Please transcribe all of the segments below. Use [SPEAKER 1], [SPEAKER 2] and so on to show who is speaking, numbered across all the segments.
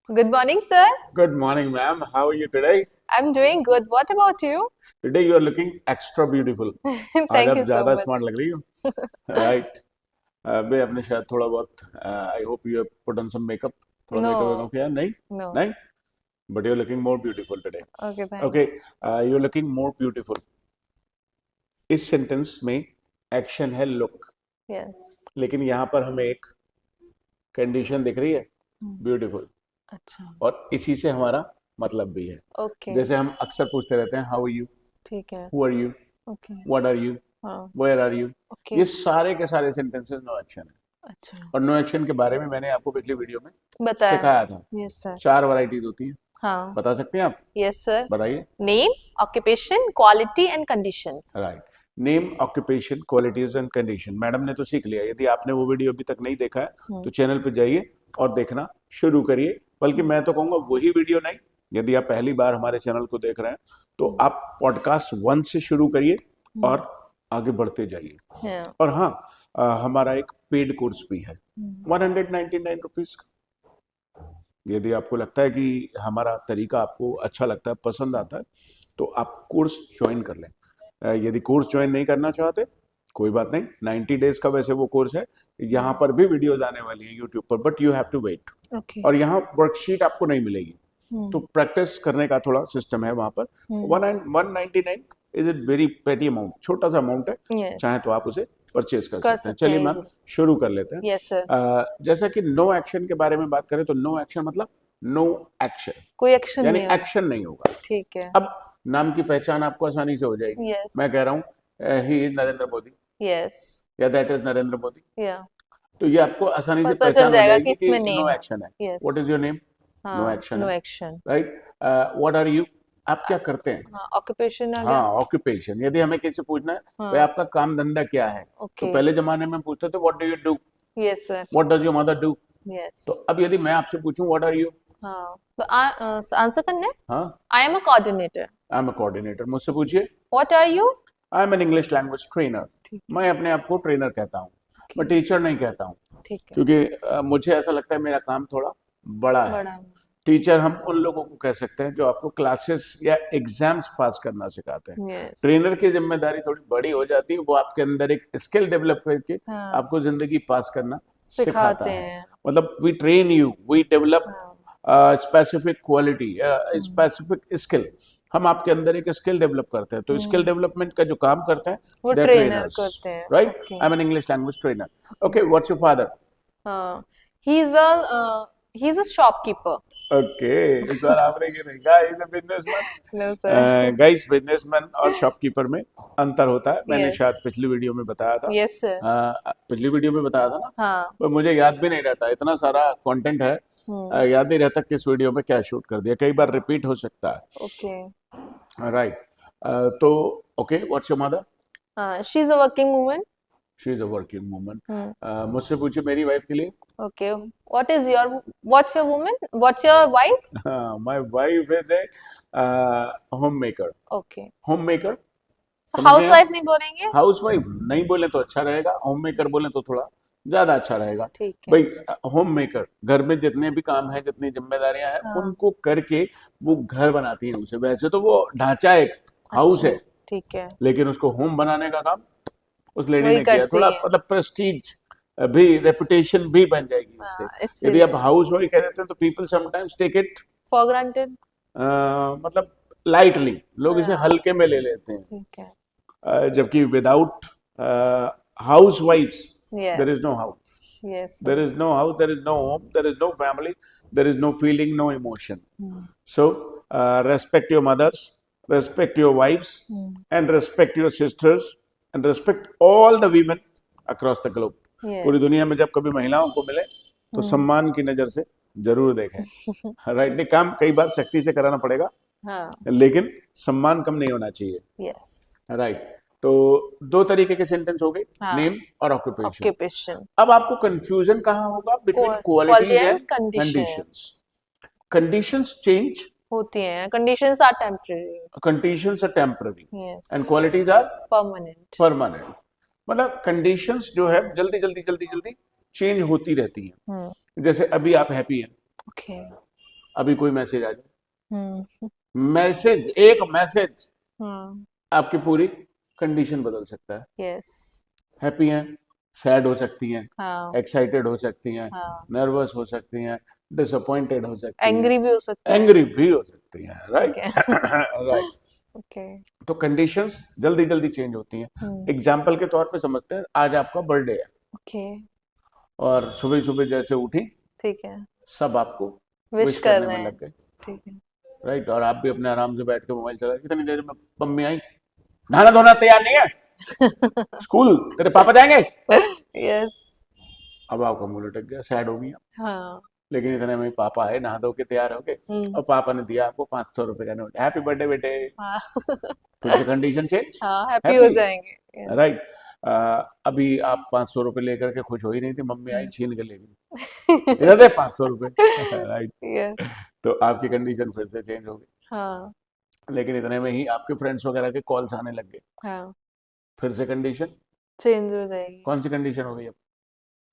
[SPEAKER 1] Good morning, sir.
[SPEAKER 2] Good morning, ma'am. How are you today?
[SPEAKER 1] I'm doing good. What about you?
[SPEAKER 2] Today you are looking extra beautiful. आज
[SPEAKER 1] Thank
[SPEAKER 2] आप
[SPEAKER 1] you so
[SPEAKER 2] ज्यादा
[SPEAKER 1] much.
[SPEAKER 2] Smart लग रही हो. Right. बे आपने शायद थोड़ा बहुत I hope you have put on some makeup. थोड़ा मेकअप
[SPEAKER 1] No,
[SPEAKER 2] वेकअप किया? नहीं?
[SPEAKER 1] no.
[SPEAKER 2] नहीं? But you're looking more beautiful today.
[SPEAKER 1] Okay, thanks.
[SPEAKER 2] Okay. You're looking more beautiful. इस सेंटेंस में एक्शन है लुक,
[SPEAKER 1] Yes.
[SPEAKER 2] लेकिन यहाँ पर हमें एक कंडीशन दिख रही है
[SPEAKER 1] Hmm.
[SPEAKER 2] ब्यूटीफुल,
[SPEAKER 1] अच्छा,
[SPEAKER 2] और इसी से हमारा मतलब भी है.
[SPEAKER 1] okay.
[SPEAKER 2] जैसे हम अक्सर पूछते रहते हैं हाउ आर यू,
[SPEAKER 1] ठीक है.
[SPEAKER 2] Who are you,
[SPEAKER 1] Okay.
[SPEAKER 2] What are you,
[SPEAKER 1] हाँ.
[SPEAKER 2] Where are you.
[SPEAKER 1] Okay.
[SPEAKER 2] ये सारे के सारे सेंटेंसेस नो एक्शन है.
[SPEAKER 1] अच्छा.
[SPEAKER 2] और नो एक्शन के बारे में मैंने आपको पिछली वीडियो में
[SPEAKER 1] बताया.
[SPEAKER 2] सिखाया था.
[SPEAKER 1] Yes, sir.
[SPEAKER 2] 4 वैरायटीज होती हैं.
[SPEAKER 1] हाँ.
[SPEAKER 2] बता सकते हैं आप?
[SPEAKER 1] Yes, sir.
[SPEAKER 2] बताइए.
[SPEAKER 1] Name, occupation, quality and conditions.
[SPEAKER 2] Right. Name, occupation, qualities and condition. Madam ने तो सीख लिया. यदि आपने वो वीडियो अभी तक नहीं देखा है तो चैनल पे जाइए और देखना शुरू करिए. बल्कि मैं तो कहूँगा वही वीडियो नहीं, यदि आप पहली बार हमारे चैनल को देख रहे हैं तो आप पॉडकास्ट 1 से शुरू करिए और आगे बढ़ते जाइए.
[SPEAKER 1] Yeah.
[SPEAKER 2] और हाँ, हमारा एक पेड कोर्स भी है 199 रुपीज का. यदि आपको लगता है कि हमारा तरीका आपको अच्छा लगता है, पसंद आता है, तो आप कोर्स ज्वाइन कर लें. यदि कोर्स ज्वाइन नहीं करना चाहते कोई बात नहीं, 90 डेज का वैसे वो कोर्स है. यहाँ पर भी वीडियोज आने वाली है यूट्यूब पर, but you have to wait.
[SPEAKER 1] Okay.
[SPEAKER 2] और यहाँ वर्कशीट आपको नहीं मिलेगी, तो प्रैक्टिस करने का थोड़ा सिस्टम है वहां पर. 199 इज ए वेरी पेटी अमाउंट, छोटा सा अमाउंट है.
[SPEAKER 1] Yes.
[SPEAKER 2] चाहे तो आप उसे परचेज कर
[SPEAKER 1] कर
[SPEAKER 2] सकते हैं.
[SPEAKER 1] सकते
[SPEAKER 2] चलिए
[SPEAKER 1] हैं
[SPEAKER 2] मैम
[SPEAKER 1] easily.
[SPEAKER 2] शुरू कर लेते हैं.
[SPEAKER 1] Yes, sir.
[SPEAKER 2] जैसा कि नो एक्शन के बारे में बात करें तो नो एक्शन मतलब नो एक्शन,
[SPEAKER 1] कोई एक्शन
[SPEAKER 2] यानी
[SPEAKER 1] नहीं होगा.
[SPEAKER 2] एक्शन नहीं होगा.
[SPEAKER 1] ठीक है.
[SPEAKER 2] अब नाम की पहचान आपको आसानी से हो जाएगी.
[SPEAKER 1] Yes.
[SPEAKER 2] मैं कह रहा हूँ he is Narendra Modi
[SPEAKER 1] Yes.
[SPEAKER 2] या that is Narendra Modi,
[SPEAKER 1] Yeah.
[SPEAKER 2] तो ये आपको आसानी से
[SPEAKER 1] पता चल
[SPEAKER 2] पहचान हो
[SPEAKER 1] जाएगा
[SPEAKER 2] जाएगी
[SPEAKER 1] कि इसमें
[SPEAKER 2] कि नो
[SPEAKER 1] name है.
[SPEAKER 2] एक्शन है.
[SPEAKER 1] Yes.
[SPEAKER 2] What is your name? No
[SPEAKER 1] हाँ.
[SPEAKER 2] एक्शन
[SPEAKER 1] No
[SPEAKER 2] है.
[SPEAKER 1] action.
[SPEAKER 2] Right. What are you, आप क्या करते हैं?
[SPEAKER 1] हाँ. Occupation आ
[SPEAKER 2] हाँ,
[SPEAKER 1] गया.
[SPEAKER 2] ऑक्यूपेशन. यदि हमें किसी से पूछना है
[SPEAKER 1] हाँ.
[SPEAKER 2] भाई आपका काम धंधा क्या है, तो
[SPEAKER 1] Okay.
[SPEAKER 2] पहले जमाने में पूछते थे what do you do,
[SPEAKER 1] Yes, sir.
[SPEAKER 2] What does your mother do.
[SPEAKER 1] Yes.
[SPEAKER 2] तो अब यदि मैं आपसे पूछूं व्हाट आर यू,
[SPEAKER 1] हाँ. तो आंसर करना है.
[SPEAKER 2] हाँ,
[SPEAKER 1] I am a coordinator.
[SPEAKER 2] I am a coordinator. मुझसे पूछिए.
[SPEAKER 1] What are you?
[SPEAKER 2] I am an English language trainer.
[SPEAKER 1] ठीक
[SPEAKER 2] मैं अपने आप को ट्रेनर कहता हूँ, मैं टीचर नहीं कहता हूँ,
[SPEAKER 1] ठीक है.
[SPEAKER 2] क्योंकि मुझे ऐसा लगता है मेरा काम थोड़ा बड़ा है.
[SPEAKER 1] बड़ा.
[SPEAKER 2] टीचर हम उन लोगों को कह सकते हैं जो आपको क्लासेस या एग्जाम्स पास करना सिखाते हैं.
[SPEAKER 1] Yes.
[SPEAKER 2] ट्रेनर की जिम्मेदारी थोड़ी बड़ी हो जाती है, वो आपके अंदर एक स्किल डेवलप करके
[SPEAKER 1] हाँ.
[SPEAKER 2] आपको जिंदगी पास करना
[SPEAKER 1] सिखाते
[SPEAKER 2] सिखाता है.
[SPEAKER 1] हैं.
[SPEAKER 2] मतलब we train you, we develop specific quality, specific skill. हम आपके अंदर एक स्किल डेवलप करते हैं. तो स्किल डेवलपमेंट का जो काम करते हैं
[SPEAKER 1] वो
[SPEAKER 2] they're
[SPEAKER 1] ट्रेनर
[SPEAKER 2] trainers,
[SPEAKER 1] करते हैं.
[SPEAKER 2] right?
[SPEAKER 1] Okay.
[SPEAKER 2] I'm an English language trainer. Okay, what's your father?
[SPEAKER 1] He's a shopkeeper.
[SPEAKER 2] Okay, इस बार आपने ये नहीं कहा. He's a businessman.
[SPEAKER 1] No, sir.
[SPEAKER 2] Guys, businessman और शॉपकीपर में अंतर होता है. मैंने
[SPEAKER 1] Yes.
[SPEAKER 2] शायद पिछली वीडियो में बताया था.
[SPEAKER 1] Yes, sir.
[SPEAKER 2] पिछली वीडियो में बताया था ना,
[SPEAKER 1] हाँ.
[SPEAKER 2] पर मुझे याद भी नहीं रहता. इतना सारा कंटेंट है, याद नहीं रहता किस वीडियो में क्या शूट कर दिया. कई बार रिपीट हो सकता है.
[SPEAKER 1] Okay.
[SPEAKER 2] राइट. तो okay, what's your mother?
[SPEAKER 1] She's a working woman.
[SPEAKER 2] She is a working woman. मुझसे पूछिए मेरी वाइफ के लिए.
[SPEAKER 1] Okay. What's your woman? What's your wife?
[SPEAKER 2] My wife is a home maker.
[SPEAKER 1] Okay.
[SPEAKER 2] Home maker.
[SPEAKER 1] So
[SPEAKER 2] समझ गए?
[SPEAKER 1] housewife नहीं बोलेंगे?
[SPEAKER 2] House wife नहीं बोले तो अच्छा रहेगा, होम मेकर बोले तो थोड़ा ज्यादा अच्छा रहेगा.
[SPEAKER 1] ठीक है.
[SPEAKER 2] भाई होम मेकर घर में जितने भी काम है, जितनी जिम्मेदारियां हैं,
[SPEAKER 1] हाँ.
[SPEAKER 2] उनको करके वो घर बनाती हैं उसे. वैसे तो वो ढांचा एक हाउस
[SPEAKER 1] अच्छा.
[SPEAKER 2] है,
[SPEAKER 1] ठीक है.
[SPEAKER 2] लेकिन उसको होम बनाने का काम उस लेडी
[SPEAKER 1] वही
[SPEAKER 2] ने किया.
[SPEAKER 1] करती
[SPEAKER 2] थोड़ा
[SPEAKER 1] है.
[SPEAKER 2] मतलब प्रेस्टीज भी, रेपुटेशन भी बन जाएगी इससे.
[SPEAKER 1] इससे
[SPEAKER 2] यदि आप हाउस वाइफ कह देते हैं तो people sometimes take it
[SPEAKER 1] for granted.
[SPEAKER 2] मतलब लाइटली, लोग इसे
[SPEAKER 1] हाँ.
[SPEAKER 2] हल्के में ले लेते हैं.
[SPEAKER 1] ठीक है.
[SPEAKER 2] जबकि without house wifes
[SPEAKER 1] Yes.
[SPEAKER 2] there is no house,
[SPEAKER 1] Yes.
[SPEAKER 2] there is no house, there is no home, there is no family, there is no feeling, no emotion. So respect your mothers, respect your wives, and respect your sisters, and respect all the women across the globe.
[SPEAKER 1] Yes.
[SPEAKER 2] पूरी दुनिया में जब कभी महिलाओं को मिले तो सम्मान की नजर से जरूर देखें. राइट. नहीं, काम कई बार सख्ती से कराना पड़ेगा,
[SPEAKER 1] हाँ.
[SPEAKER 2] लेकिन सम्मान कम नहीं होना चाहिए.
[SPEAKER 1] Yes.
[SPEAKER 2] राइट. तो 2 तरीके के सेंटेंस हो गए,
[SPEAKER 1] हाँ.
[SPEAKER 2] नेम और ऑक्यूपेशन.
[SPEAKER 1] Occupation.
[SPEAKER 2] अब आपको कंफ्यूजन कहाँ होगा? Between
[SPEAKER 1] Quality
[SPEAKER 2] qualities
[SPEAKER 1] and
[SPEAKER 2] and
[SPEAKER 1] condition.
[SPEAKER 2] Conditions. Conditions change,
[SPEAKER 1] होती हैं. Conditions are temporary.
[SPEAKER 2] Conditions are temporary
[SPEAKER 1] Yes.
[SPEAKER 2] And qualities are
[SPEAKER 1] Permanent.
[SPEAKER 2] Permanent. मतलब कंडीशंस जो है जल्दी जल्दी जल्दी जल्दी चेंज होती रहती हैं. जैसे अभी आप हैप्पी हैं,
[SPEAKER 1] Okay.
[SPEAKER 2] अभी कोई मैसेज आ जाए,
[SPEAKER 1] हम्म
[SPEAKER 2] मैसेज, एक मैसेज
[SPEAKER 1] हाँ
[SPEAKER 2] आपकी पूरी कंडीशन बदल सकता है।
[SPEAKER 1] यस
[SPEAKER 2] हैप्पी हैं, सैड हो सकती हैं,
[SPEAKER 1] हाँ
[SPEAKER 2] एक्साइटेड हो सकती हैं,
[SPEAKER 1] हाँ
[SPEAKER 2] नर्वस हो सकती हैं, डिसअपॉइंटेड हो सकती हैं,
[SPEAKER 1] एंग्री भी हो सकते हैं।
[SPEAKER 2] एंग्री भी हो सकती हैं,
[SPEAKER 1] ठीक
[SPEAKER 2] राइट।
[SPEAKER 1] है
[SPEAKER 2] राइट।
[SPEAKER 1] ओके
[SPEAKER 2] तो कंडीशंस जल्दी जल्दी चेंज होती हैं। एग्जाम्पल के तौर पे समझते हैं, आज आपका बर्थडे है
[SPEAKER 1] ओके
[SPEAKER 2] और सुबह सुबह जैसे उठी,
[SPEAKER 1] ठीक है
[SPEAKER 2] सब आपको
[SPEAKER 1] विश
[SPEAKER 2] विश
[SPEAKER 1] कर
[SPEAKER 2] करने
[SPEAKER 1] रहे
[SPEAKER 2] में
[SPEAKER 1] हैं।
[SPEAKER 2] लग गए,
[SPEAKER 1] ठीक है
[SPEAKER 2] राइट। और आप भी अपने आराम से बैठ के मोबाइल चला, कितनी देर में मम्मी आई, नहाना धोना तैयार नहीं है, स्कूल तेरे पापा जाएंगे।
[SPEAKER 1] यस
[SPEAKER 2] अब आपका मुंह लटक गया, सैड हो गई आप।
[SPEAKER 1] हाँ
[SPEAKER 2] लेकिन इतने में पापा आए, नहा धो के तैयार हो गए,
[SPEAKER 1] हम्म
[SPEAKER 2] और पापा ने दिया आपको 500 रुपए का नोट, हैप्पी बर्थडे बेटे।
[SPEAKER 1] हाँ
[SPEAKER 2] फिर से कंडीशन चेंज,
[SPEAKER 1] हाँ हैप्पी हो
[SPEAKER 2] हैप्पी,
[SPEAKER 1] जाएंगे यस
[SPEAKER 2] राइट। अभी आप 500 रुपए लेकर के खुश हो ही नहीं थी, मम्मी आई छीन के ले गई, इधर दे 500 रुपए। राइट।
[SPEAKER 1] यस
[SPEAKER 2] तो आपकी कंडीशन फिर से चेंज हो गई।
[SPEAKER 1] हाँ
[SPEAKER 2] लेकिन इतने में ही आपके फ्रेंड्स वगैरह के कॉल्स आने लग गए,
[SPEAKER 1] हाँ
[SPEAKER 2] फिर से कंडीशन,
[SPEAKER 1] चेंज हो जाएगी।
[SPEAKER 2] कौन सी कंडीशन हो गई अब?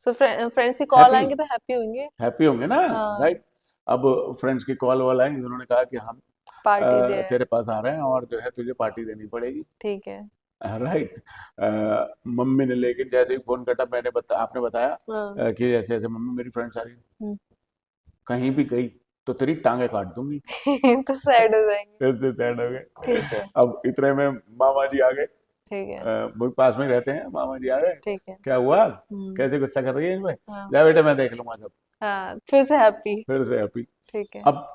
[SPEAKER 1] सो फ्रेंड्स की कॉल
[SPEAKER 2] हैप्पी,
[SPEAKER 1] आएंगे तो हैप्पी होंगे।
[SPEAKER 2] हैप्पी होंगे ना,
[SPEAKER 1] हाँ
[SPEAKER 2] राइट। अब फ्रेंड्स की कॉल वाला है, उन्होंने कहा कि हम
[SPEAKER 1] पार्टी दे रहे हैं।
[SPEAKER 2] तेरे पास आ रहे हैं और जो है तुझे पार्टी देनी पड़ेगी,
[SPEAKER 1] ठीक है
[SPEAKER 2] राइट। मम्मी ने, लेकिन जैसे ही फोन कटा, आपने बताया
[SPEAKER 1] हाँ
[SPEAKER 2] कि ऐसे ऐसे मम्मी मेरी फ्रेंड्स आ रही है,
[SPEAKER 1] हम्म।
[SPEAKER 2] कहीं भी गई तो तेरी टांगे काट दूंगी।
[SPEAKER 1] तो सैड हो जाएंगे।
[SPEAKER 2] फिर से सैड हो गए।
[SPEAKER 1] ठीक है
[SPEAKER 2] अब इतने में मामा जी आ गए,
[SPEAKER 1] ठीक है
[SPEAKER 2] वो पास में ही रहते हैं, मामा जी आ गए,
[SPEAKER 1] ठीक है
[SPEAKER 2] क्या हुआ,
[SPEAKER 1] हम्म
[SPEAKER 2] कैसे गुस्सा कर रही है इसमें,
[SPEAKER 1] हाँ
[SPEAKER 2] जा बेटे मैं देख लूंगा सब।
[SPEAKER 1] हाँ फिर से हैप्पी।
[SPEAKER 2] फिर से हैप्पी।
[SPEAKER 1] ठीक है
[SPEAKER 2] अब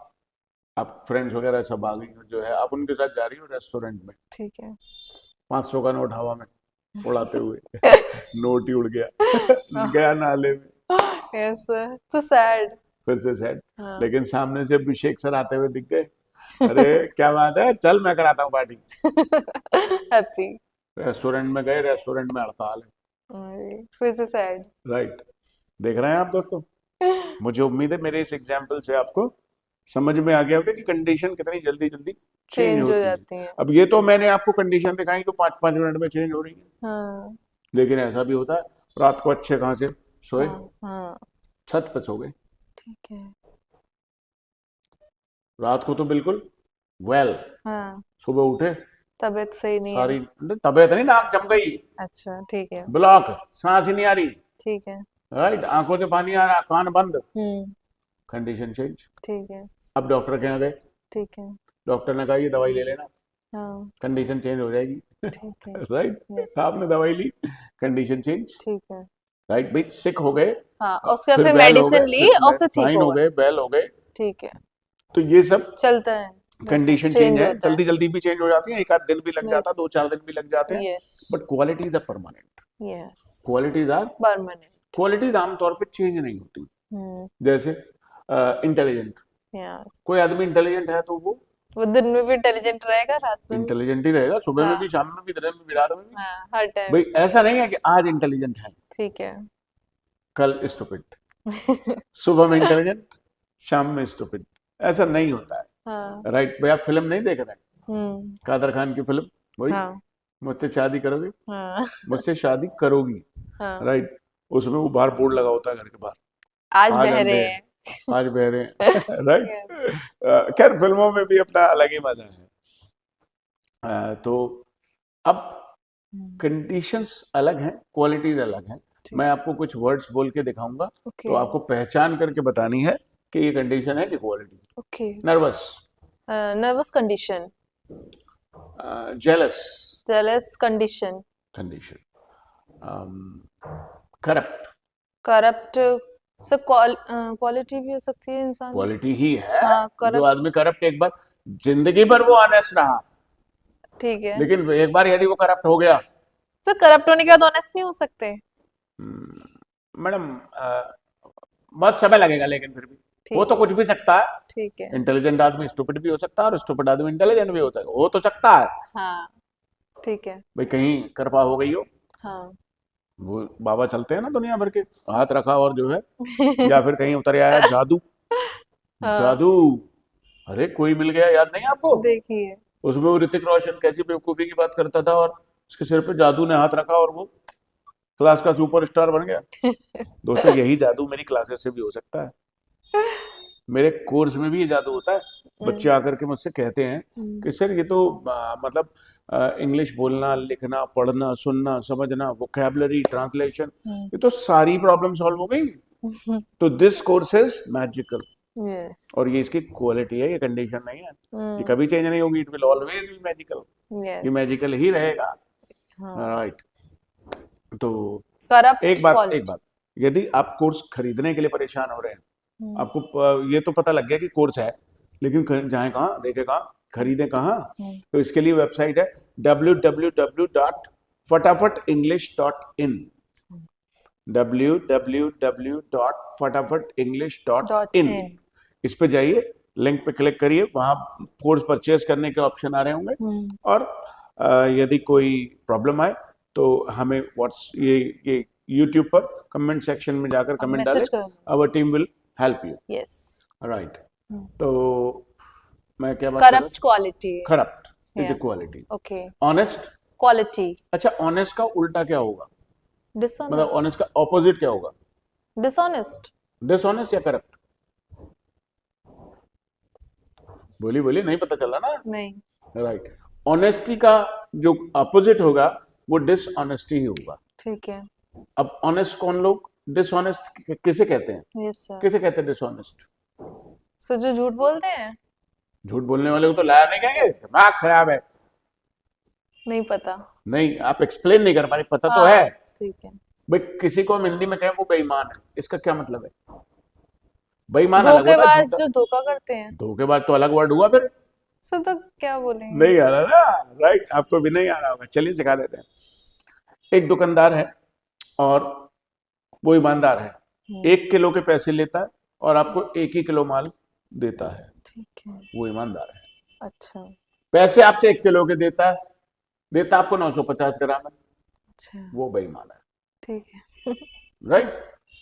[SPEAKER 2] आप फ्रेंड्स वगैरह सब आ गई, जो है आप उनके साथ जा रही हो रेस्टोरेंट में,
[SPEAKER 1] ठीक है
[SPEAKER 2] 500 का नोट हवा में उड़ाते हुए, नोट ही उड़ गया, गया नाले में।
[SPEAKER 1] यस तो सैड।
[SPEAKER 2] फिर से सेट।
[SPEAKER 1] हाँ
[SPEAKER 2] लेकिन सामने से अभिषेक सर आते हुए दिख गए, अरे क्या बात है, चल मैं कराता हूँ पार्टी।
[SPEAKER 1] हैप्पी।
[SPEAKER 2] रेस्टोरेंट में गए, रेस्टोरेंट में हड़ताल है,
[SPEAKER 1] फिर से सैड।
[SPEAKER 2] राइट। देख रहे हैं आप दोस्तों, मुझे उम्मीद है मेरे इस एग्जाम्पल से आपको समझ में आ गया होगा कि कंडीशन कितनी जल्दी जल्दी चेंज
[SPEAKER 1] चेंज हो
[SPEAKER 2] होती है।
[SPEAKER 1] जाती है।
[SPEAKER 2] अब ये तो मैंने आपको कंडीशन दिखाई तो 5-5 मिनट में चेंज हो रही है,
[SPEAKER 1] हाँ
[SPEAKER 2] लेकिन ऐसा भी होता है, रात को अच्छे कहाँ से सोए,
[SPEAKER 1] हाँ हाँ
[SPEAKER 2] छत पे सो गए,
[SPEAKER 1] ठीक है
[SPEAKER 2] रात को तो बिल्कुल वेल,
[SPEAKER 1] हाँ
[SPEAKER 2] सुबह उठे
[SPEAKER 1] तबीयत सही नहीं है।
[SPEAKER 2] सारी तबीयत नहीं, नाक जम गई,
[SPEAKER 1] अच्छा ठीक है
[SPEAKER 2] ब्लॉक, सांस ही नहीं आ रही,
[SPEAKER 1] ठीक है
[SPEAKER 2] राइट, आंखों से पानी आ रहा, कान बंद,
[SPEAKER 1] हम्म
[SPEAKER 2] कंडीशन चेंज।
[SPEAKER 1] ठीक है
[SPEAKER 2] अब डॉक्टर के यहाँ गए,
[SPEAKER 1] ठीक है
[SPEAKER 2] डॉक्टर ने कहा ये दवाई ले लेना,
[SPEAKER 1] हाँ
[SPEAKER 2] कंडीशन चेंज हो जाएगी,
[SPEAKER 1] ठीक है
[SPEAKER 2] राइट।
[SPEAKER 1] यस
[SPEAKER 2] आपने दवाई ली, कंडीशन चेंज,
[SPEAKER 1] ठीक है
[SPEAKER 2] राइट। भाई सिक हो गए,
[SPEAKER 1] हाँ उसके बाद
[SPEAKER 2] फिर
[SPEAKER 1] फिर
[SPEAKER 2] बेल हो
[SPEAKER 1] मेडिसिन
[SPEAKER 2] गए,
[SPEAKER 1] ली और फिर ठीक
[SPEAKER 2] फाइन
[SPEAKER 1] हो
[SPEAKER 2] हो
[SPEAKER 1] गए।
[SPEAKER 2] गए, बेल हो गए,
[SPEAKER 1] ठीक है
[SPEAKER 2] तो ये सब
[SPEAKER 1] चलता है
[SPEAKER 2] कंडीशन चेंज
[SPEAKER 1] चेंज
[SPEAKER 2] है,
[SPEAKER 1] होता है।
[SPEAKER 2] जल्दी जल्दी भी चेंज हो जाती है, एक आध दिन भी लग जाता है,
[SPEAKER 1] यस
[SPEAKER 2] 2-4 दिन भी लग जाते हैं,
[SPEAKER 1] yes
[SPEAKER 2] but qualities are permanent,
[SPEAKER 1] yes
[SPEAKER 2] qualities are,
[SPEAKER 1] permanent.
[SPEAKER 2] Qualities आमतौर पे चेंज नहीं होती।
[SPEAKER 1] हम्म
[SPEAKER 2] जैसे इंटेलिजेंट,
[SPEAKER 1] यार
[SPEAKER 2] कोई आदमी इंटेलिजेंट है तो वो
[SPEAKER 1] वो दिन में भी इंटेलिजेंट रहेगा रात में भी।
[SPEAKER 2] इंटेलिजेंट ही रहेगा, सुबह में
[SPEAKER 1] हाँ
[SPEAKER 2] भी, शाम में भी, दिन में भी, रात में भी।
[SPEAKER 1] हाँ हर टाइम।
[SPEAKER 2] भाई ऐसा नहीं है कि आज इंटेलिजेंट है,
[SPEAKER 1] ठीक है
[SPEAKER 2] कल स्टूपिड, सुबह में इंटेलिजेंट, शाम में स्टूपिड, ऐसा नहीं होता है,
[SPEAKER 1] हाँ
[SPEAKER 2] राइट। भाई आप फिल्म नहीं देख रहे,
[SPEAKER 1] हम्म
[SPEAKER 2] कादर खान की फिल्म, वही
[SPEAKER 1] हाँ
[SPEAKER 2] मुझसे शादी करोगे,
[SPEAKER 1] हाँ
[SPEAKER 2] मुझसे शादी करोगी,
[SPEAKER 1] हाँ
[SPEAKER 2] राइट। उसमें वो बाहर बोर्ड लगा होता है घर के बाहर,
[SPEAKER 1] आज
[SPEAKER 2] आज
[SPEAKER 1] बह रहे
[SPEAKER 2] अंधे
[SPEAKER 1] हैं।
[SPEAKER 2] हैं, आज बहरे हैं, राइट।
[SPEAKER 1] यस
[SPEAKER 2] खैर फिल्मों में भी अपना अलग ही मजा है। तो अब कंडीशंस अलग हैं, क्वालिटीज अलग हैं।
[SPEAKER 1] ठीक
[SPEAKER 2] मैं आपको कुछ वर्ड्स बोल के दिखाऊंगा,
[SPEAKER 1] ओके
[SPEAKER 2] तो आपको पहचान करके बतानी है कि ये कंडीशन है कि quality.
[SPEAKER 1] Okay
[SPEAKER 2] nervous,
[SPEAKER 1] nervous condition
[SPEAKER 2] jealous
[SPEAKER 1] jealous condition
[SPEAKER 2] condition, corrupt,
[SPEAKER 1] corrupt सब क्वालिटी भी हो सकती है इंसान में।
[SPEAKER 2] क्वालिटी ही है।
[SPEAKER 1] हाँ
[SPEAKER 2] जो
[SPEAKER 1] करप्ट
[SPEAKER 2] आदमी करप्ट, एक बार जिंदगी भर वो ऑनेस्ट रहा,
[SPEAKER 1] ठीक है।
[SPEAKER 2] लेकिन एक बार यदि वो करप्ट हो गया,
[SPEAKER 1] तो करप्ट होने के बाद ऑनेस्ट नहीं हो सकते।
[SPEAKER 2] मैडम बहुत समय लगेगा, लेकिन फिर भी
[SPEAKER 1] ठीक
[SPEAKER 2] वो तो कुछ भी सकता है।
[SPEAKER 1] ठीक है
[SPEAKER 2] इंटेलिजेंट आदमी स्टूपिड भी हो सकता है और स्टूपिड आदमी इंटेलिजेंट भी होता है, हो तो सकता है।
[SPEAKER 1] हाँ ठीक है
[SPEAKER 2] भाई कहीं कृपा हो गई हो,
[SPEAKER 1] हाँ
[SPEAKER 2] वो बाबा चलते हैं ना दुनिया भर के, हाथ रखा और जो है, या फिर कहीं उतर आया जादू,
[SPEAKER 1] हाँ
[SPEAKER 2] जादू, अरे कोई मिल गया, याद नहीं आपको,
[SPEAKER 1] देखिए
[SPEAKER 2] उसमें वो ऋतिक रोशन कैसी बेवकूफी की बात करता था और उसके सिर पे जादू ने हाथ रखा और वो क्लास का सुपरस्टार बन गया। दोस्तों यही जादू मेरी क्लासेस से भी हो सकता है, मेरे कोर्स में भी ये जादू होता है। बच्चे आकर के मुझसे कहते हैं कि सर ये तो मतलब इंग्लिश बोलना, लिखना, पढ़ना, सुनना, समझना, वोकैबुलरी, ट्रांसलेशन, ये तो सारी प्रॉब्लम सॉल्व हो गई। तो this course is magical.
[SPEAKER 1] Yes
[SPEAKER 2] और ये इसकी क्वालिटी है, ये कंडीशन नहीं है। ये कभी चेंज नहीं होगी। It will always be magical. ये
[SPEAKER 1] यस
[SPEAKER 2] मैजिकल ही रहेगा।
[SPEAKER 1] हाँ
[SPEAKER 2] राइट। तो
[SPEAKER 1] करप्ट
[SPEAKER 2] एक बात
[SPEAKER 1] क्वालिटी
[SPEAKER 2] यदि आप कोर्स खरीदने के लिए परेशान हो रहे हैं, आपको ये तो पता लग गया कि कोर्स है, लेकिन जाए कहाँ, देखे कहाँ, खरीदे कहाँ, तो इसके लिए वेबसाइट है www.fatafatenglish.in www.fatafatenglish.in। इस पे जाइए, लिंक पे क्लिक करिए, वहां कोर्स परचेज करने के ऑप्शन आ रहे होंगे। और यदि कोई प्रॉब्लम आए तो हमें ये यूट्यूब पर कमेंट सेक्शन में जाकर कमेंट डालें।
[SPEAKER 1] मैसेज करो
[SPEAKER 2] our team will help you.
[SPEAKER 1] Yes
[SPEAKER 2] right. तो मैं क्या बात कर रहा
[SPEAKER 1] करप्ट क्वालिटी
[SPEAKER 2] था? Corrupt is a
[SPEAKER 1] Yeah.
[SPEAKER 2] Quality.
[SPEAKER 1] Okay
[SPEAKER 2] honest,
[SPEAKER 1] quality
[SPEAKER 2] अच्छा ऑनेस्ट का उल्टा क्या होगा? मतलब
[SPEAKER 1] डिसऑनेस्ट
[SPEAKER 2] ऑनेस्ट का ऑपोजिट क्या होगा?
[SPEAKER 1] डिसऑनेस्ट
[SPEAKER 2] डिसऑनेस्ट या करप्ट? बोली बोली, नहीं पता चला ना?
[SPEAKER 1] नहीं
[SPEAKER 2] राइट। ऑनेस्टी का जो अपोजिट होगा वो डिसऑनेस्टी ही होगा।
[SPEAKER 1] ठीक है
[SPEAKER 2] अब ऑनेस्ट कौन लोग, डिसऑनेस्ट किसे कहते हैं?
[SPEAKER 1] यस सर
[SPEAKER 2] किसे कहते हैं डिसऑनेस्ट?
[SPEAKER 1] सर जो झूठ बोलते हैं
[SPEAKER 2] झूठ बोलने वाले को तो लाया नहीं कहेंगे, दिमाग खराब है।
[SPEAKER 1] नहीं पता
[SPEAKER 2] नहीं, आप एक्सप्लेन नहीं कर पा रहे, पता तो
[SPEAKER 1] हाँ,
[SPEAKER 2] है।
[SPEAKER 1] ठीक है
[SPEAKER 2] भाई किसी को हम हिंदी में कहें वो बेईमान है, इसका क्या मतलब है? बेईमान अलग होता है,
[SPEAKER 1] धोखेबाज
[SPEAKER 2] झूठा।
[SPEAKER 1] जो धोखा करते हैं
[SPEAKER 2] धोखेबाज तो अलग वर्ड हुआ फिर।
[SPEAKER 1] सर तो क्या बोलेंगे
[SPEAKER 2] नहीं आ रहा ना? राइट, आपको भी नहीं आ रहा होगा, चलिए सिखा देते हैं। एक दुकानदार है और वो ईमानदार है, 1 किलो के पैसे लेता है और आपको 1 ही किलो माल देता है।
[SPEAKER 1] ठीक है
[SPEAKER 2] वो ईमानदार है।
[SPEAKER 1] अच्छा
[SPEAKER 2] पैसे आपसे 1 किलो के देता आपको 950 ग्राम है,
[SPEAKER 1] अच्छा
[SPEAKER 2] वो बेईमान है।
[SPEAKER 1] ठीक है
[SPEAKER 2] राइट।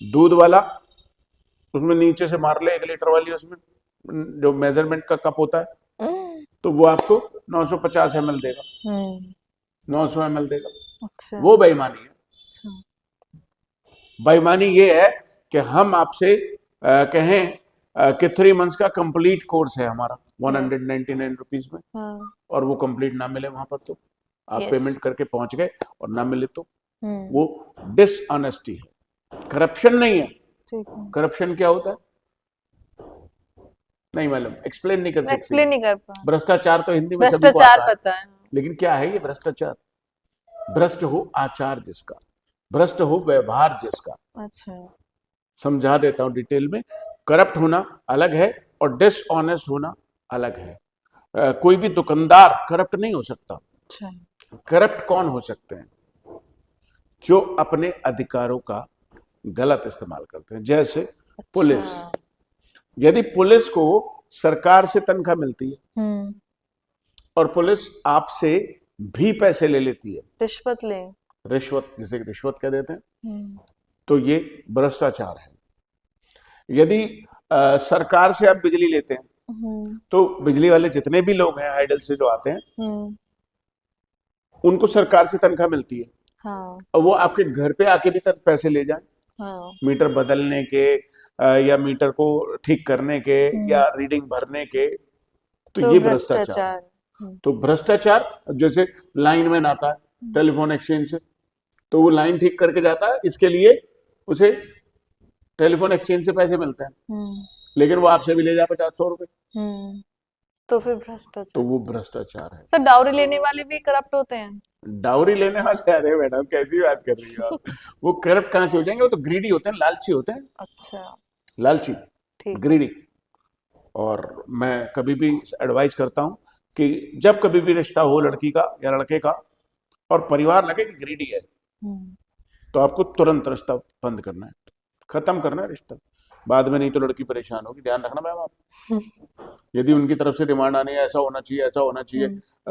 [SPEAKER 2] दूध वाला उसमें नीचे से मार ले 1 लीटर वाली, उसमें जो मेजरमेंट का कप होता है, तो वो आपको 950 ml देगा, 900 ml देगा।
[SPEAKER 1] अच्छा
[SPEAKER 2] वो बेईमानी है।
[SPEAKER 1] अच्छा
[SPEAKER 2] बेईमानी ये है कि हम आपसे कहें कि 3 मंथ्स का कंप्लीट कोर्स है हमारा 199 रुपीज में,
[SPEAKER 1] हाँ
[SPEAKER 2] और वो कंप्लीट ना मिले वहां पर, तो आप
[SPEAKER 1] Yes.
[SPEAKER 2] पेमेंट करके पहुंच गए और ना मिले तो
[SPEAKER 1] हम्म
[SPEAKER 2] वो डिसऑनेस्टी है, करप्शन नहीं है।
[SPEAKER 1] ठीक है
[SPEAKER 2] करप्शन क्या होता है? नहीं मालूम, एक्सप्लेन नहीं कर सकते।
[SPEAKER 1] एक्सप्लेन नहीं कर पा
[SPEAKER 2] भ्रष्टाचार तो हिंदी में सभी को
[SPEAKER 1] भ्रष्टाचार
[SPEAKER 2] आता है,
[SPEAKER 1] पता है
[SPEAKER 2] लेकिन क्या है ये भ्रष्टाचार? भ्रष्ट हो आचार जिसका, भ्रष्ट हो व्यवहार जिसका।
[SPEAKER 1] अच्छा
[SPEAKER 2] समझा देता हूं डिटेल में। करप्ट होना अलग है और डिसऑनेस्ट होना अलग है। कोई भी दुकानदार करप्ट नहीं हो सकता।
[SPEAKER 1] अच्छा
[SPEAKER 2] करप्ट कौन हो सकते हैं? जो अपने अधिकारों का गलत इस्तेमाल करते हैं। जैसे पुलिस, यदि पुलिस को सरकार से तनख्वाह मिलती है और पुलिस आपसे भी पैसे ले लेती है,
[SPEAKER 1] रिश्वत ले
[SPEAKER 2] रिश्वत, जिसे रिश्वत कह देते हैं, तो ये भ्रष्टाचार है। यदि सरकार से आप बिजली लेते हैं तो बिजली वाले जितने भी लोग हैं हाइडल से जो आते हैं, उनको सरकार से तनख्वाह मिलती है।
[SPEAKER 1] हाँ
[SPEAKER 2] और वो आपके घर पे आके भी तक पैसे ले जाएं,
[SPEAKER 1] हाँ
[SPEAKER 2] मीटर बदलने के या मीटर को ठीक करने के या रीडिंग भरने के, तो ये भ्रष्टाचार। तो भ्रष्टाचार, जैसे लाइनमैन आता है टेलीफोन एक्सचेंज से, तो वो लाइन ठीक करके जाता है, इसके लिए उसे टेलीफोन एक्सचेंज से पैसे मिलते हैं, लेकिन वो आपसे भी ले जाए 50-100 रुपए,
[SPEAKER 1] तो फिर भ्रष्टाचार,
[SPEAKER 2] तो वो भ्रष्टाचार है।
[SPEAKER 1] सर डाउरी लेने वाले भी करप्ट होते हैं?
[SPEAKER 2] डाउरी लेने वाले, अरे मैडम कैसी बात कर रही हो आप? वो करप्ट कहाँ से हो जाएंगे? वो तो ग्रीडी होते हैं, लालची होते हैं।
[SPEAKER 1] अच्छा
[SPEAKER 2] लालची,
[SPEAKER 1] ठीक
[SPEAKER 2] ग्रीडी। और मैं कभी भी एडवाइस करता हूं कि जब कभी भी रिश्ता हो लड़की का या लड़के का और परिवार लगे कि ग्रीडी है, तो आपको तुरंत रिश्ता बंद करना है, खत्म करना है रिश्ता। बाद में नहीं तो लड़की परेशान होगी। ध्यान रखना मैम आप। यदि उनकी तरफ से डिमांड आनी है ऐसा होना चाहिए, ऐसा होना चाहिए,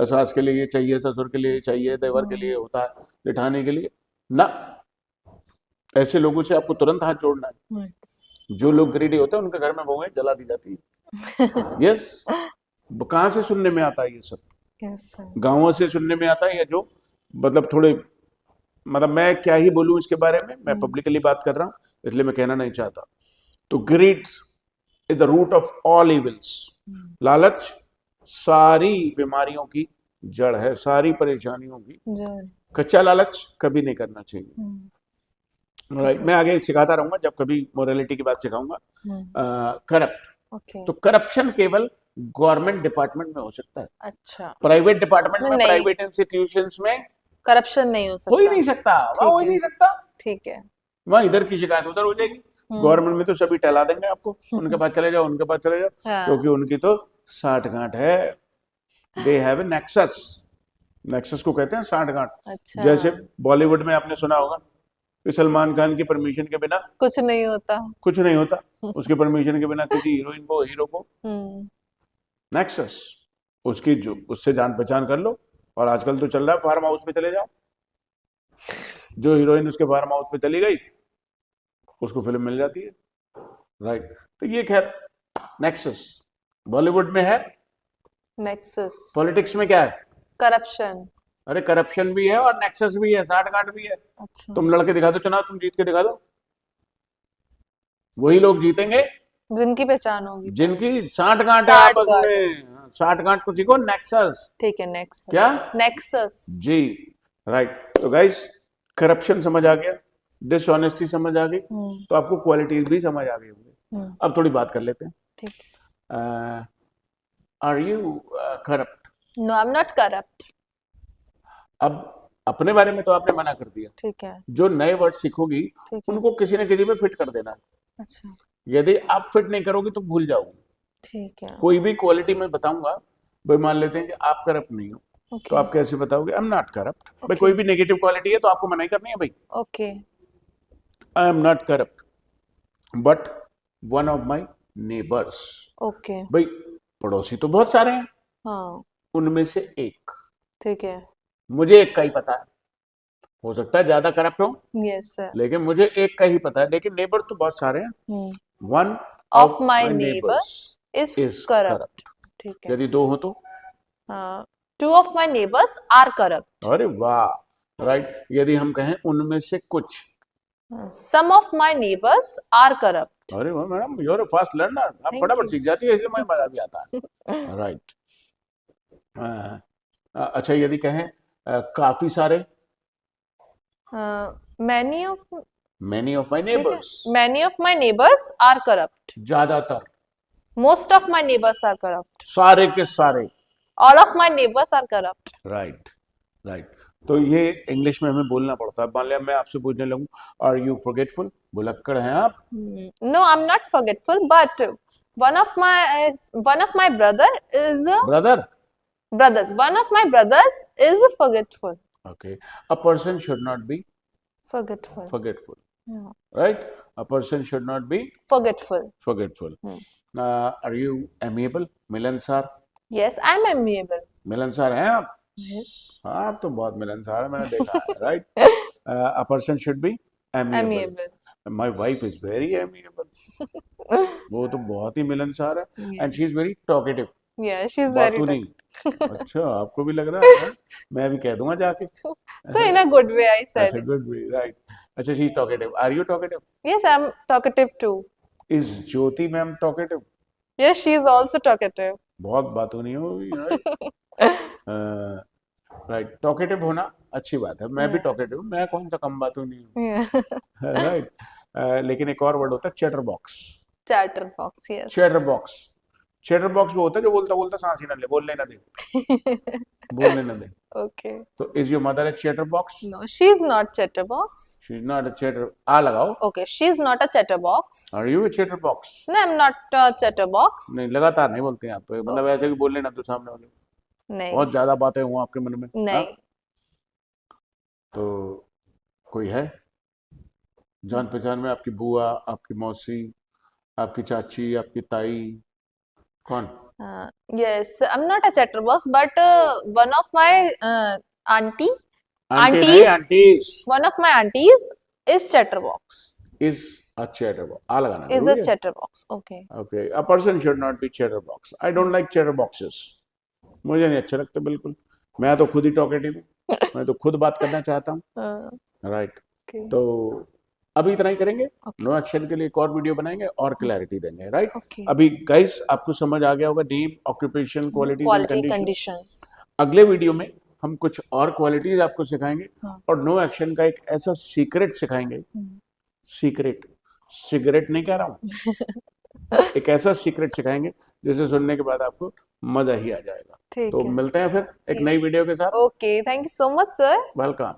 [SPEAKER 2] सास के लिए ये चाहिए, ससुर के लिए ये चाहिए, देवर के लिए होता है, जेठानी के लिए ना, ऐसे लोगों से आपको तुरंत हाथ जोड़ना है। जो लोग ग्रीडी होते हैं उनके घर में बहुएं जला दी जाती है। यस, कहाँ से सुनने में आता है ये सब? गांवों से सुनने में आता है, या जो मतलब थोड़े, मतलब मैं क्या ही बोलूं इसके बारे में, मैं पब्लिकली बात कर रहा हूं इसलिए मैं कहना नहीं चाहता। तो greeds is the root of all evils. लालच सारी बीमारियों की जड़ है, सारी परेशानियों की। कच्चा लालच कभी नहीं करना चाहिए। राइट, मैं आगे सिखाता रहूंगा, जब कभी मोरालिटी की बात सिखाऊंगा। करप्ट, तो करप्शन केवल गवर्नमेंट डिपार्टमेंट में हो सकता है।
[SPEAKER 1] अच्छा,
[SPEAKER 2] प्राइवेट डिपार्टमेंट में,
[SPEAKER 1] नहीं,
[SPEAKER 2] प्राइवेट इंस्टीट्यूशंस में
[SPEAKER 1] करप्शन नहीं हो
[SPEAKER 2] हो
[SPEAKER 1] सकता।
[SPEAKER 2] ही नहीं सकता, वहां हो ही नहीं सकता।
[SPEAKER 1] ठीक है।
[SPEAKER 2] वहां इधर की शिकायत उधर हो जाएगी। गवर्नमेंट में तो सभी टहला देंगे आपको, उनके पास चले जाओ, उनके पास चले जाओ,
[SPEAKER 1] हाँ।
[SPEAKER 2] क्योंकि उनकी तो साठगांठ है। They have a nexus, nexus को कहते हैं साठगांठ।
[SPEAKER 1] अच्छा।
[SPEAKER 2] जैसे बॉलीवुड में आपने सुना होगा कि सलमान खान की परमिशन के बिना
[SPEAKER 1] कुछ नहीं होता।
[SPEAKER 2] कुछ नहीं होता, उसकी परमिशन के बिना किसी हीरोइन को, हीरो को नेक्सस, उसकी जो उससे जान पहचान कर लो। और आजकल तो चल रहा है फार्म हाउस पे चले जाओ, जो हीरोइन उसके फार्म हाउस पे चली गई उसको फिल्म मिल जाती है। राइट, तो ये खैर नेक्सस बॉलीवुड में है।
[SPEAKER 1] नेक्सस
[SPEAKER 2] पॉलिटिक्स में क्या है?
[SPEAKER 1] करप्शन।
[SPEAKER 2] अरे करप्शन भी है और नेक्सस भी है, साठगांठ भी है।
[SPEAKER 1] अच्छा।
[SPEAKER 2] तुम लड़के दिखा दो चुनाव, तुम जीत के दिखा दो, वही लोग जीतेंगे
[SPEAKER 1] जिनकी पहचान होगी,
[SPEAKER 2] जिनकी साठगांठ है आपस में। साठगांठ को सीखो, नेक्सस।
[SPEAKER 1] ठीक है, नेक्सस।
[SPEAKER 2] क्या?
[SPEAKER 1] नेक्सस
[SPEAKER 2] जी, राइट। तो गाइस, करप्शन समझ आ गया, डिसऑनेस्टी समझ आ गई, तो आपको क्वालिटीज भी समझ आ गई होंगी। अब थोड़ी बात कर लेते हैं।
[SPEAKER 1] ठीक।
[SPEAKER 2] Are you corrupt?
[SPEAKER 1] No, I am not corrupt.
[SPEAKER 2] अब अपने बारे में तो आपने मना कर दिया।
[SPEAKER 1] ठीक है।
[SPEAKER 2] जो नए वर्ड सीखोगी उनको किसी न किसी पे फिट कर देना।
[SPEAKER 1] अच्छा।
[SPEAKER 2] यदि आप फिट नहीं करोगी तो भूल जाओगी।
[SPEAKER 1] ठीक है।
[SPEAKER 2] कोई भी क्वालिटी में बताऊंगा, भाई मान लेते हैं कि आप करप्ट नहीं हो, तो आप कैसे बताओगे आई एम नॉट करप्ट? भाई कोई भी नेगेटिव क्वालिटी है तो आपको मना ही करनी है भाई।
[SPEAKER 1] Okay.
[SPEAKER 2] I am not corrupt but one of my neighbours.
[SPEAKER 1] Okay.
[SPEAKER 2] भाई पड़ोसी तो बहुत सारे हैं,
[SPEAKER 1] हाँ,
[SPEAKER 2] उनमें से एक,
[SPEAKER 1] ठीक है।
[SPEAKER 2] मुझे एक का ही पता है, हो सकता है ज्यादा करप्ट हो,
[SPEAKER 1] यस सर।
[SPEAKER 2] लेकिन मुझे एक का ही पता है, लेकिन नेबर तो बहुत सारे हैं। One
[SPEAKER 1] of my neighbours is corrupt. ठीक है।
[SPEAKER 2] यदि दो हो तो
[SPEAKER 1] two of my neighbours are corrupt.
[SPEAKER 2] अरे वाह, राइट। यदि हम कहें उनमें से कुछ,
[SPEAKER 1] some of my neighbours are corrupt.
[SPEAKER 2] अरे वाह madam, you are a fast learner, आप फटाफट सीख जाती है, इसलिए मुझे मजा भी आता है। राइट। अच्छा, यदि कहें काफी सारे,
[SPEAKER 1] many of
[SPEAKER 2] my neighbours,
[SPEAKER 1] many of my neighbours are corrupt.
[SPEAKER 2] ज्यादातर,
[SPEAKER 1] most of my neighbours are corrupt.
[SPEAKER 2] सारे के सारे,
[SPEAKER 1] all of my neighbours are corrupt.
[SPEAKER 2] Right, right. तो ये इंग्लिश में हमें बोलना पड़ता है। मान लिया मैं आपसे पूछने लगूं, आर यू फॉरगेटफुल, भुलक्कड़ हैं आप?
[SPEAKER 1] No, I am not forgetful, but one of my one of my brothers is forgetful.
[SPEAKER 2] Okay, a person should not be
[SPEAKER 1] Forgetful. Yeah.
[SPEAKER 2] right? A person should not be
[SPEAKER 1] Forgetful.
[SPEAKER 2] Are you amiable, मिलनसार?
[SPEAKER 1] Yes, I am amiable.
[SPEAKER 2] मिलनसार हैं आप?
[SPEAKER 1] Yes.
[SPEAKER 2] हाँ, आप तो बहुत मिलनसार है, मैंने देखा है। Right? A person should be amiable. My wife is very amiable. वो तो बहुत ही मिलनसार है। And she is very talkative.
[SPEAKER 1] Yeah, she is very
[SPEAKER 2] talkative. अच्छा, आपको भी लग रहा है? मैं भी कह दूंगा जाके।
[SPEAKER 1] So in a good way, I said.
[SPEAKER 2] That's a good way, right? अच्छा, she is talkative. Are you talkative?
[SPEAKER 1] Yes, I am talkative too.
[SPEAKER 2] Is Jyoti ma'am talkative?
[SPEAKER 1] Yes, she is also talkative.
[SPEAKER 2] बहुत बातों नहीं होगी, right? Right, talkative होना अच्छी बात है। मैं भी टॉकेटिव हूँ, मैं कौन सा कम बातों नहीं हूँ। राइट। लेकिन एक और वर्ड होता है chatter box.
[SPEAKER 1] Chatter box, yes.
[SPEAKER 2] Chatter box, chatter box वो होता है जो बोलता बोलता सांस ही ना ले, बोलने ना दे, बोलने ना दे।
[SPEAKER 1] ओके।
[SPEAKER 2] तो is your mother a chatter box?
[SPEAKER 1] No, she is not chatter box.
[SPEAKER 2] She is not a chatter, आ लगाओ।
[SPEAKER 1] Okay, she is not a chatter box.
[SPEAKER 2] Are you a chatter box?
[SPEAKER 1] No, I am not a chatter box.
[SPEAKER 2] नहीं, लगातार नहीं बोलते हैं आप, मतलब ऐसे कि बोलने ना दो सामने वाले।
[SPEAKER 1] नहीं,
[SPEAKER 2] बहुत ज्यादा बातें हुआ आपके मन में?
[SPEAKER 1] नहीं।
[SPEAKER 2] तो कोई है जान पहचान में, आपकी बुआ, आपकी मौसी, आपकी चाची, आपकी ताई, कौन?
[SPEAKER 1] Yes, I'm not a chatterbox, but one of my aunties, one of my aunties is chatterbox.
[SPEAKER 2] Is a chatterbox. आ लगाना
[SPEAKER 1] Is a chatterbox. Okay.
[SPEAKER 2] Okay. A person should not be chatterbox. I don't like chatterboxes. मुझे नहीं अच्छे लगते बिल्कुल। मैं तो खुद ही talkative हूँ, मैं तो खुद बात करना चाहता हूँ। राइट। तो अभी इतना ही करेंगे,
[SPEAKER 1] Okay.
[SPEAKER 2] नो एक्शन के लिए एक और वीडियो बनाएंगे और क्लैरिटी देंगे, राइट?
[SPEAKER 1] Okay.
[SPEAKER 2] अभी गाइस आपको समझ आ गया होगा name, occupation, qualities and
[SPEAKER 1] Quality
[SPEAKER 2] condition.
[SPEAKER 1] conditions.
[SPEAKER 2] अगले वीडियो में हम कुछ और क्वालिटीज आपको सिखाएंगे
[SPEAKER 1] हाँ.
[SPEAKER 2] और नो एक्शन का एक ऐसा सीक्रेट सिखाएंगे, सीक्रेट, सिगरेट नहीं कह रहा हूँ, एक ऐसा सीक्रेट सिखाएंगे जिसे सुनने के बाद आपको मजा ही आ जाएगा।
[SPEAKER 1] ठीक
[SPEAKER 2] तो
[SPEAKER 1] है.
[SPEAKER 2] मिलते हैं फिर एक नई वीडियो के साथ।
[SPEAKER 1] Okay, thank you so much, sir.
[SPEAKER 2] Welcome.